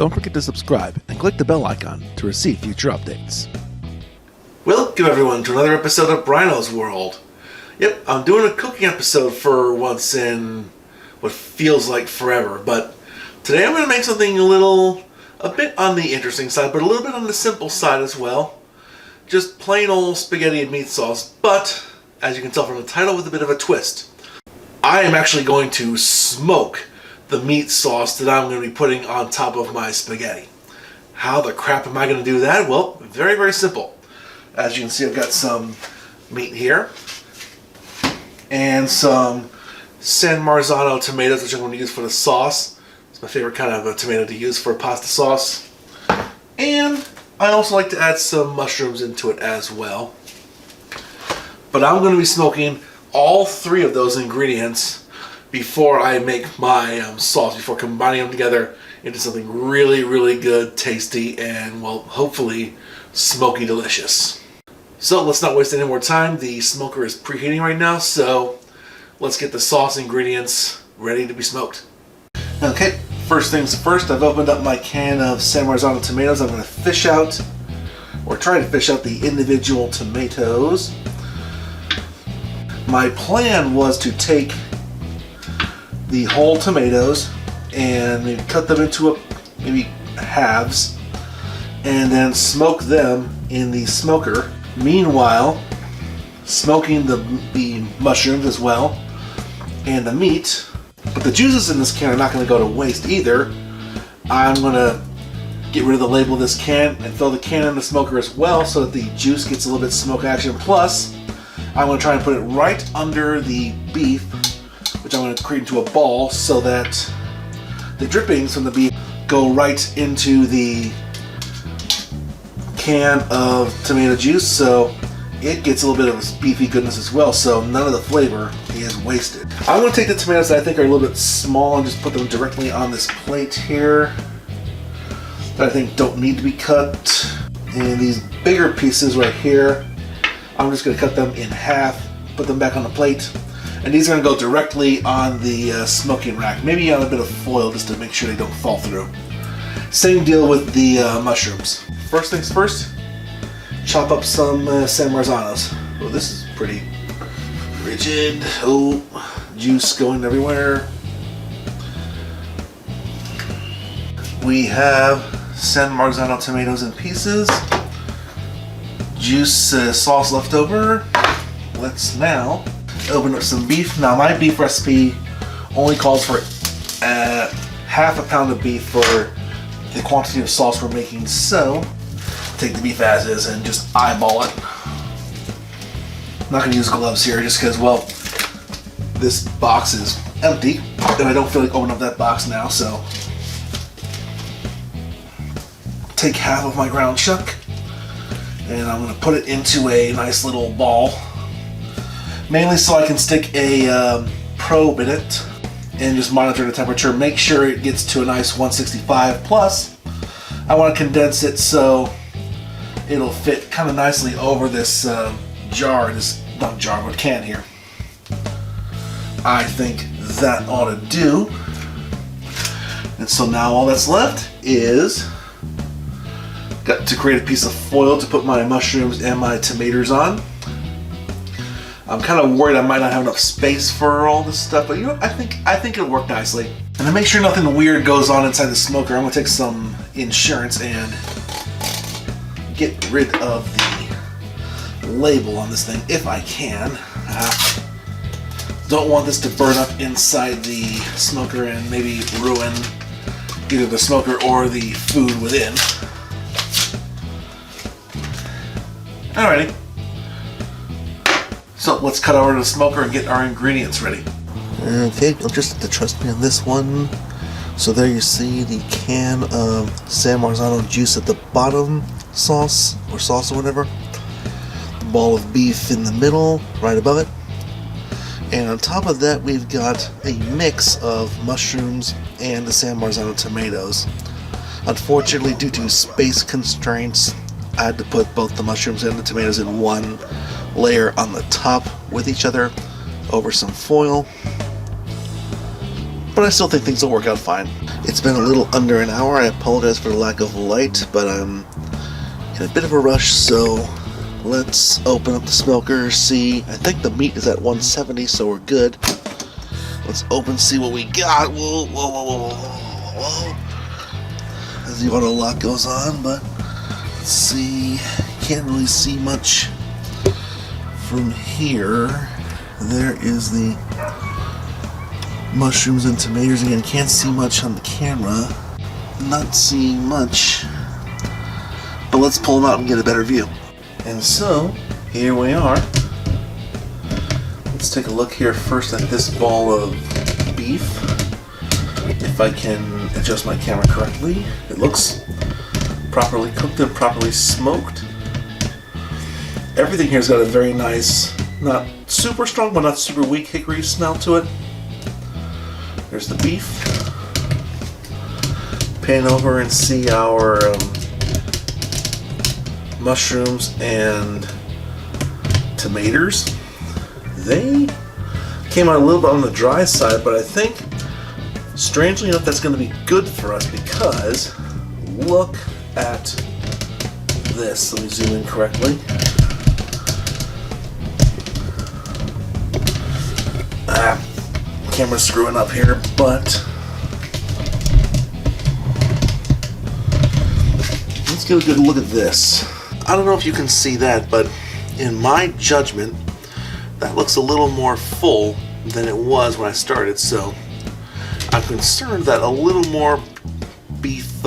don't forget to subscribe and click the bell icon to receive future updates. Welcome everyone to another episode of Bryno's World. Yep, I'm doing a cooking episode for once in what feels like forever, but today I'm going to make something a bit on the interesting side, but a little bit on the simple side as well. Just plain old spaghetti and meat sauce, but as you can tell from the title, with a bit of a twist. I am actually going to smoke the meat sauce that I'm going to be putting on top of my spaghetti. How the crap am I going to do that? Well, very, very simple. As you can see, I've got some meat here and some San Marzano tomatoes, which I'm going to use for the sauce. It's my favorite kind of a tomato to use for pasta sauce. And I also like to add some mushrooms into it as well. But I'm going to be smoking all three of those ingredients before I make my sauce, before combining them together into something really, really good, tasty, and, well, hopefully smoky delicious. So let's not waste any more time. The smoker is preheating right now, so let's get the sauce ingredients ready to be smoked. Okay, first things first, I've opened up my can of San Marzano tomatoes. I'm going to fish out, or try to fish out, the individual tomatoes. My plan was to take the whole tomatoes and maybe cut them into maybe halves and then smoke them in the smoker. Meanwhile, smoking the mushrooms as well and the meat. But the juices in this can are not going to go to waste either. I'm going to get rid of the label of this can and throw the can in the smoker as well so that the juice gets a little bit smoke action. Plus, I'm going to try and put it right under the beef, which I'm going to create into a ball so that the drippings from the beef go right into the can of tomato juice, so it gets a little bit of beefy goodness as well, so none of the flavor is wasted. I'm going to take the tomatoes that I think are a little bit small and just put them directly on this plate here that I think don't need to be cut. And these bigger pieces right here, I'm just going to cut them in half, put them back on the plate, and these are going to go directly on the smoking rack, maybe on a bit of foil just to make sure they don't fall through. Same deal with the mushrooms. First things first, chop up some San Marzanos. Oh, this is pretty rigid. Oh, juice going everywhere. We have San Marzano tomatoes in pieces. Juice sauce left over. Let's now open up some beef. Now my beef recipe only calls for half a pound of beef for the quantity of sauce we're making, so take the beef as is and just eyeball it. I'm not going to use gloves here just because, well, this box is empty and I don't feel like opening up that box now, so take half of my ground chuck and I'm going to put it into a nice little ball, mainly so I can stick a probe in it and just monitor the temperature. Make sure it gets to a nice 165. Plus, I want to condense it so it'll fit kind of nicely over this not jar, but can here. I think that ought to do. And so now all that's left is got to create a piece of foil to put my mushrooms and my tomatoes on. I'm kind of worried I might not have enough space for all this stuff, but you know, I think it'll work nicely. And to make sure nothing weird goes on inside the smoker, I'm going to take some insurance and get rid of the label on this thing if I can. Don't want this to burn up inside the smoker and maybe ruin either the smoker or the food within. Alrighty. So let's cut over to the smoker and get our ingredients ready. Okay, you'll just have to trust me on this one. So there you see the can of San Marzano juice at the bottom, sauce or whatever. The ball of beef in the middle, right above it. And on top of that, we've got a mix of mushrooms and the San Marzano tomatoes. Unfortunately, due to space constraints, I had to put both the mushrooms and the tomatoes in one layer on the top with each other over some foil. But I still think things will work out fine. It's been a little under an hour. I apologize for the lack of light, but I'm in a bit of a rush, so let's open up the smoker, see. I think the meat is at 170, so we're good. Let's open, see what we got. Whoa, whoa, whoa, whoa, whoa. As the auto lock goes on, but let's see. Can't really see much from here. There is the mushrooms and tomatoes. Again, can't see much on the camera. Not seeing much. But let's pull them out and get a better view. And so, here we are. Let's take a look here first at this ball of beef. If I can adjust my camera correctly. It looks properly cooked and properly smoked. Everything here's got a very nice, not super strong, but not super weak hickory smell to it. There's the beef. Pan over and see our mushrooms and tomatoes. They came out a little bit on the dry side, but I think, strangely enough, that's going to be good for us because look at this. Let me zoom in correctly. Camera's screwing up here, but let's get a good look at this. I don't know if you can see that, but in my judgment, that looks a little more full than it was when I started, so I'm concerned that a little more beef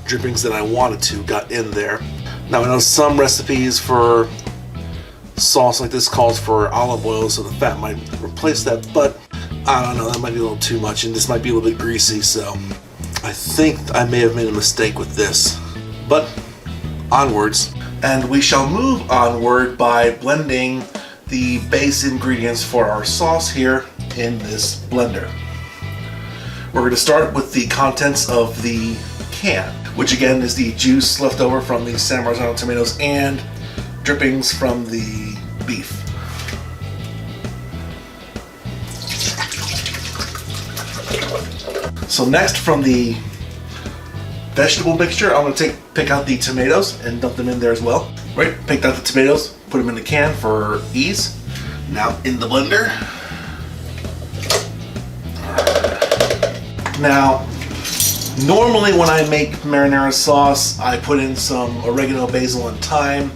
drippings than I wanted to got in there. Now, I know some recipes for sauce like this calls for olive oil, so the fat might replace that, but I don't know, that might be a little too much, and this might be a little bit greasy, so I think I may have made a mistake with this. But onwards, and we shall move onward by blending the base ingredients for our sauce here in this blender. We're going to start with the contents of the can, which again is the juice left over from the San Marzano tomatoes and drippings from the beef. So next, from the vegetable mixture, I'm going to pick out the tomatoes and dump them in there as well. Right, picked out the tomatoes, put them in the can for ease. Now in the blender. Now, normally when I make marinara sauce, I put in some oregano, basil, and thyme.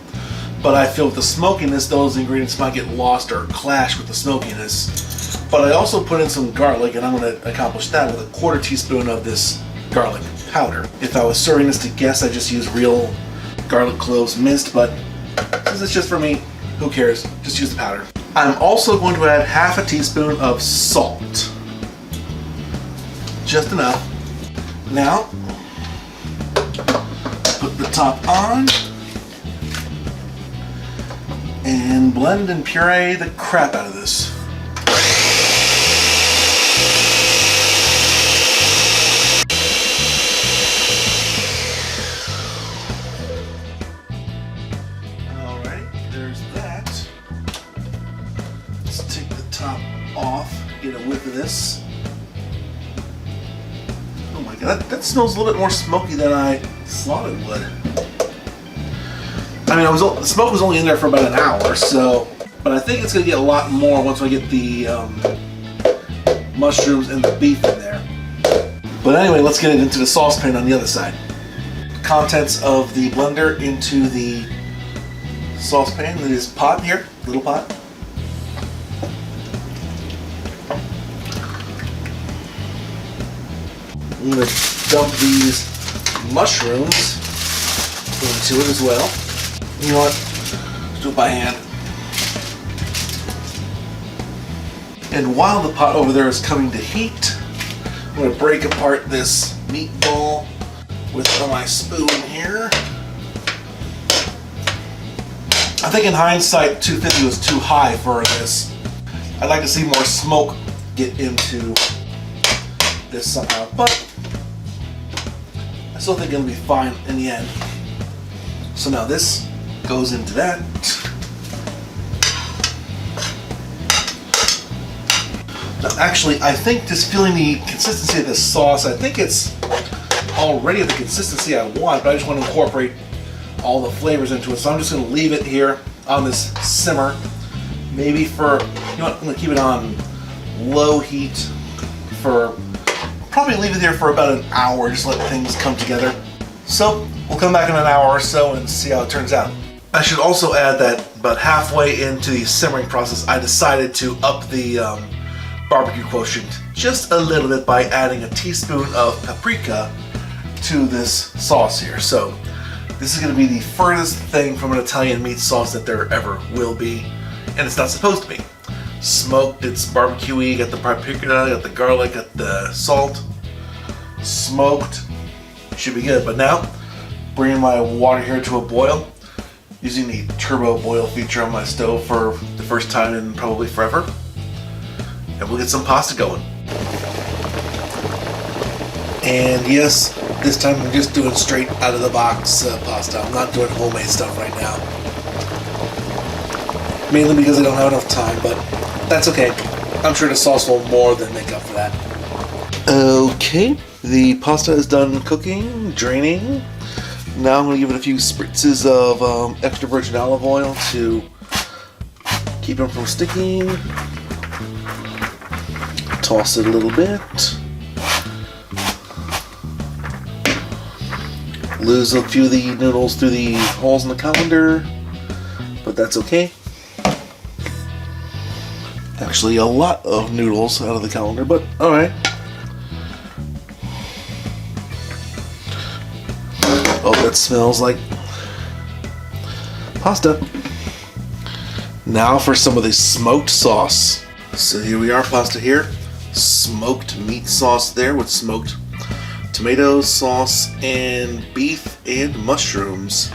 But I feel with the smokiness, those ingredients might get lost or clash with the smokiness. But I also put in some garlic, and I'm going to accomplish that with a 1/4 teaspoon of this garlic powder. If I was serving this to guests, I'd just use real garlic cloves minced, but since it's just for me, who cares? Just use the powder. I'm also going to add 1/2 teaspoon of salt. Just enough. Now, put the top on and blend and puree the crap out of this. Alright, there's that. Let's take the top off, get a whiff of this. Oh my god, that smells a little bit more smoky than I thought it would. I mean, the smoke was only in there for about an hour, so, but I think it's going to get a lot more once I get the mushrooms and the beef in there. But anyway, let's get it into the saucepan on the other side. Contents of the blender into the saucepan, this pot here, little pot. I'm going to dump these mushrooms into it as well. You know what? Let's do it by hand. And while the pot over there is coming to heat, I'm going to break apart this meatball with my spoon here. I think in hindsight 250 was too high for this. I'd like to see more smoke get into this somehow, but I still think it'll be fine in the end. So now this goes into that. Now, actually, I think just feeling the consistency of this sauce, I think it's already the consistency I want, but I just want to incorporate all the flavors into it. So I'm just going to leave it here on this simmer, maybe for, you know what, I'm going to keep it on low heat for, probably leave it there for about an hour, just let things come together. So we'll come back in an hour or so and see how it turns out. I should also add that about halfway into the simmering process, I decided to up the barbecue quotient just a little bit by adding a teaspoon of paprika to this sauce here. So this is going to be the furthest thing from an Italian meat sauce that there ever will be, and it's not supposed to be. Smoked, it's barbecue-y, got the paprika, got the garlic, got the salt. Smoked, should be good. But now, bringing my water here to a boil, using the turbo boil feature on my stove for the first time in probably forever. And we'll get some pasta going. And yes, this time I'm just doing straight out of the box pasta. I'm not doing homemade stuff right now. Mainly because I don't have enough time, but that's okay. I'm sure the sauce will more than make up for that. Okay, the pasta is done cooking, draining. Now I'm going to give it a few spritzes of extra virgin olive oil to keep them from sticking. Toss it a little bit. Lose a few of the noodles through the holes in the colander, but that's okay. Actually, a lot of noodles out of the colander, but alright. Oh, that smells like pasta. Now for some of the smoked sauce. So here we are, pasta here. Smoked meat sauce there with smoked tomato sauce and beef and mushrooms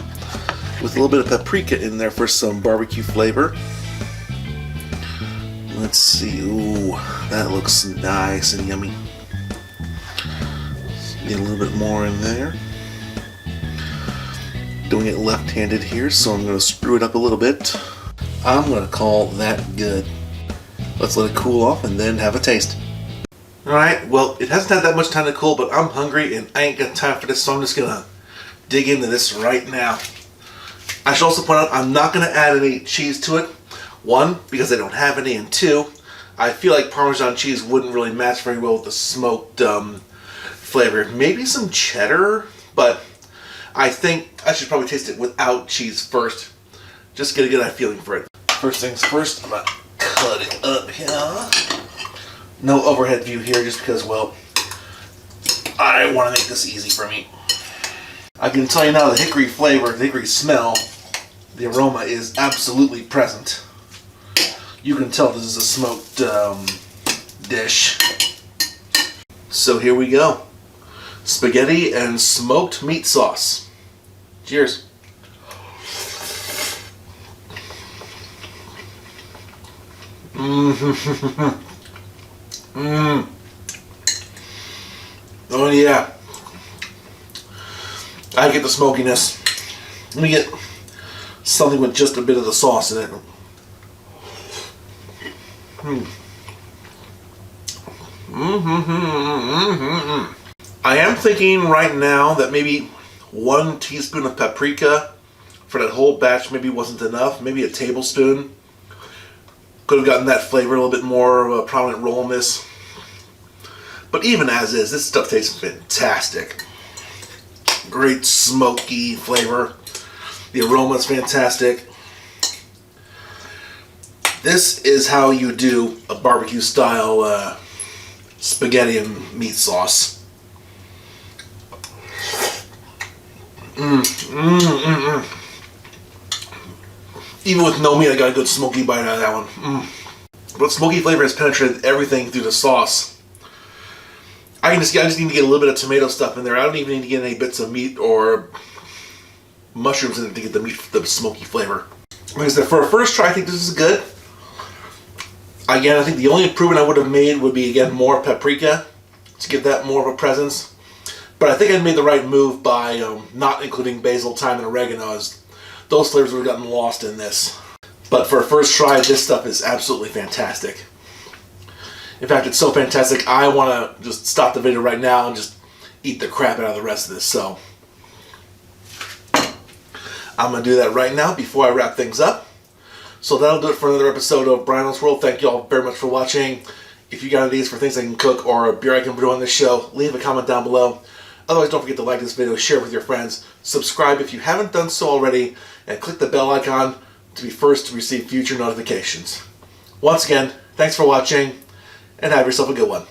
with a little bit of paprika in there for some barbecue flavor. Let's see. Ooh, that looks nice and yummy. Get a little bit more in there. Doing it left-handed here, so I'm going to screw it up a little bit. I'm going to call that good. Let's let it cool off and then have a taste. Alright, well, it hasn't had that much time to cool, but I'm hungry and I ain't got time for this, so I'm just going to dig into this right now. I should also point out I'm not going to add any cheese to it. One, because I don't have any, and two, I feel like Parmesan cheese wouldn't really match very well with the smoked flavor. Maybe some cheddar, but I think I should probably taste it without cheese first. Just get a good feeling for it. First things first, I'm going to cut it up here. No overhead view here just because, well, I want to make this easy for me. I can tell you now the hickory flavor, the hickory smell, the aroma is absolutely present. You can tell this is a smoked dish. So here we go. Spaghetti and smoked meat sauce. Cheers. Oh yeah. I get the smokiness. Let me get something with just a bit of the sauce in it. I am thinking right now that maybe 1 teaspoon of paprika for that whole batch maybe wasn't enough. Maybe a tablespoon could have gotten that flavor a little bit more of a prominent role in this. But even as is, this stuff tastes fantastic. Great smoky flavor. The aroma is fantastic. This is how you do a barbecue style spaghetti and meat sauce. Even with no meat, I got a good smoky bite out of that one. But smoky flavor has penetrated everything through the sauce. I just need to get a little bit of tomato stuff in there. I don't even need to get any bits of meat or mushrooms in it to get the smoky flavor. Like I said, for a first try, I think this is good. Again, I think the only improvement I would have made would be, again, more paprika to give that more of a presence. But I think I made the right move by not including basil, thyme, and oregano, as those flavors would have gotten lost in this. But for a first try, this stuff is absolutely fantastic. In fact, it's so fantastic, I want to just stop the video right now and just eat the crap out of the rest of this. So I'm going to do that right now before I wrap things up. So that'll do it for another episode of Bryno's World. Thank you all very much for watching. If you got ideas for things I can cook or a beer I can brew on this show, leave a comment down below. Otherwise, don't forget to like this video, share it with your friends, subscribe if you haven't done so already, and click the bell icon to be first to receive future notifications. Once again, thanks for watching, and have yourself a good one.